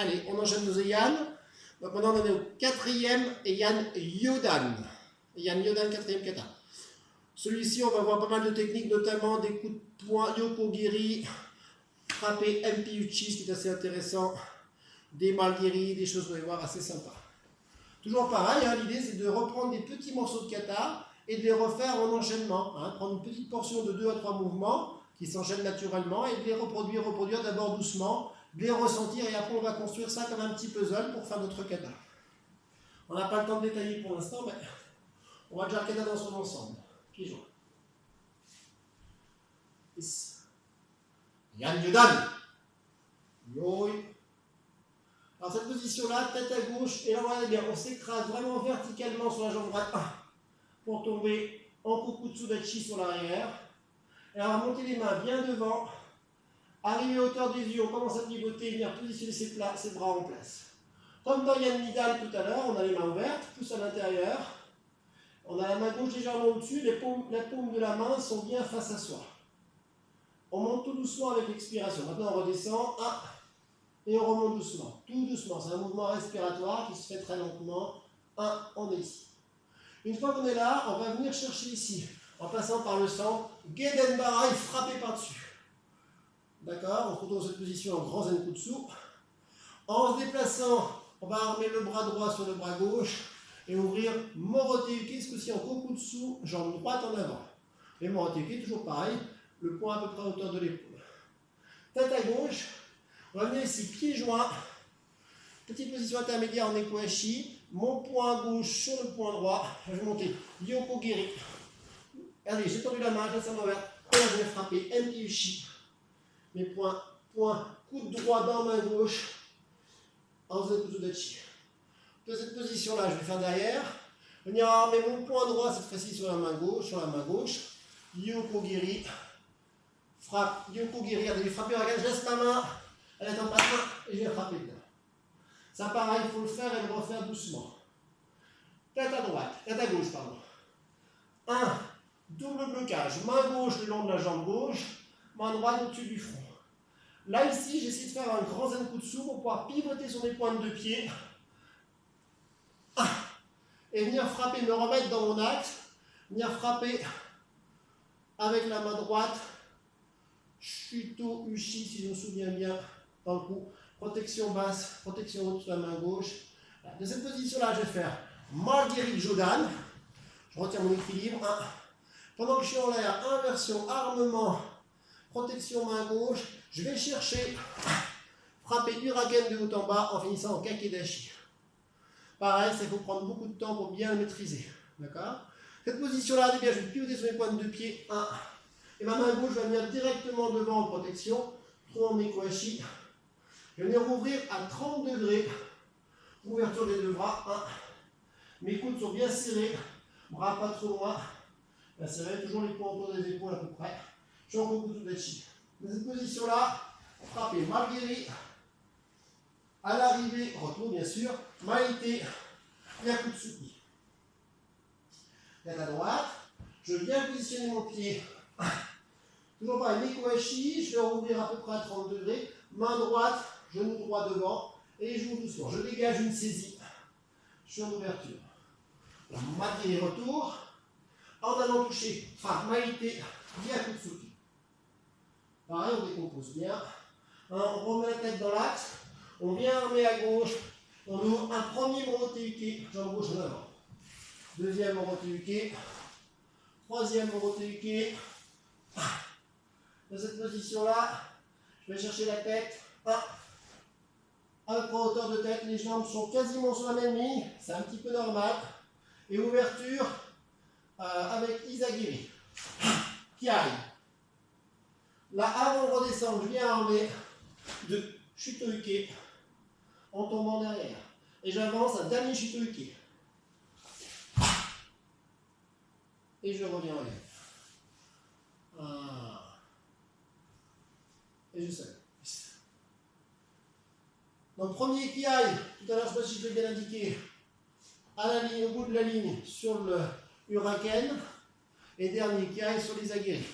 Allez, on enchaîne nos Yann. Donc maintenant on est au quatrième Yann Yodan. Yann Yodan, quatrième kata. Celui-ci, on va voir pas mal de techniques, notamment des coups de poing, Yokogiri, frapper MP Uchi, ce qui est assez intéressant, des Malgiri, des choses, vous allez voir, assez sympas. Toujours pareil, hein, l'idée c'est de reprendre des petits morceaux de kata et de les refaire en enchaînement. Hein, prendre une petite portion de 2 à 3 mouvements qui s'enchaînent naturellement et de les reproduire d'abord doucement, de les ressentir et après on va construire ça comme un petit puzzle pour faire notre kata. On n'a pas le temps de détailler pour l'instant, mais on va déjà le kata dans son ensemble. Pieds joints. Yann Yodan. Yoi. Alors cette position-là, tête à gauche, et là regardez bien, on s'écrase vraiment verticalement sur la jambe droite pour tomber en Kukutsudachi sur l'arrière. Et on va monter les mains bien devant, arriver à hauteur des yeux, on commence à pivoter, venir positionner ses bras en place. Comme dans Yann Nidal tout à l'heure, on a les mains ouvertes, pouce à l'intérieur. On a la main gauche légèrement au-dessus, la paume de la main sont bien face à soi. On monte tout doucement avec l'expiration. Maintenant on redescend, et on remonte doucement. Tout doucement, c'est un mouvement respiratoire qui se fait très lentement. On est ici. Une fois qu'on est là, on va venir chercher ici, en passant par le centre, Gedenbara et frapper par-dessus. D'accord? On se retrouve dans cette position en grand Zenkutsu. En se déplaçant, on va armer le bras droit sur le bras gauche et ouvrir Morote-uke, ce coup-ci en Kokutsu, jambe droite en avant. Et Morote-uke, toujours pareil, le poing à peu près à hauteur de l'épaule. Tête à gauche, on va venir ici, pieds joints, petite position intermédiaire en Ekuashi, mon poing gauche sur le poing droit, je vais monter Yokogiri. Allez, j'ai tendu la main, je laisse la main ouverte, et là je vais frapper Enki-uchi. Mes poings, coude droit dans main gauche, en Zenkuzudachi. De cette position-là, je vais faire derrière, venir armer mon poing droit cette fois-ci sur la main gauche, Yokogiri, frappe, Yokogiri, allez, je vais frapper, regarde, je laisse ma main, elle est en bassin, et je vais frapper dedans. Ça pareil, il faut le faire et le refaire doucement. Tête à gauche, pardon. 1, double blocage, main gauche le long de la jambe gauche, main droite au-dessus du front. Là, ici, j'essaie de faire un grand Zenkutsu pour pouvoir pivoter sur mes pointes de pied. Et venir frapper, me remettre dans mon axe, venir frapper avec la main droite, Shuto Uchi, si je me souviens bien, dans le coup, protection basse, protection haute sur la main gauche. De cette position-là, je vais faire Malgiri Jodan, je retiens mon équilibre, pendant que je suis en l'air, inversion, armement, protection main gauche, je vais chercher, frapper Uragen de haut en bas en finissant en Kakedashi. Pareil, ça faut prendre beaucoup de temps pour bien le maîtriser. D'accord? Cette position-là, je vais pivoter sur mes pointes de pied. Et ma main gauche va venir directement devant en protection. Tronc en Ekuashi. Je vais venir ouvrir à 30 degrés. Ouverture des deux bras. Mes coudes sont bien serrés. Bras pas trop loin. Bien serrés. Toujours les poings autour des épaules à peu près. Je suis en Kokutsudachi. Dans cette position-là, frappez Malgiri. À l'arrivée, retour bien sûr, Maïté, Yakutsuki. Tête à droite, je viens positionner mon pied. Toujours pareil, Ekuashi, je vais rouvrir à peu près à 30 degrés. Main droite, genou droit devant, et je joue doucement. Je dégage une saisie. Je suis en ouverture. Maïté, retour. En allant toucher, Maïté, Yakutsuki. Pareil, on décompose bien. On remet la tête dans l'axe. On vient armer à gauche, on ouvre un premier Morote-uke, jambe gauche en avant. Deuxième Morote-uke, troisième Morote-uke. Dans cette position-là, je vais chercher la tête. À peu près hauteur de tête, les jambes sont quasiment sur la même ligne, c'est un petit peu normal. Et ouverture avec Izagiri. Kiai. Là, avant de redescendre, je viens armer de Shuto-uke. En tombant derrière. Et j'avance un dernier Shuto-uke. Et je reviens en l'air. Et je salue. Donc premier Kiai, tout à l'heure je ne sais pas si je l'ai bien indiqué, à la ligne, au bout de la ligne sur le Uraken. Et dernier Kiai sur les Agiri.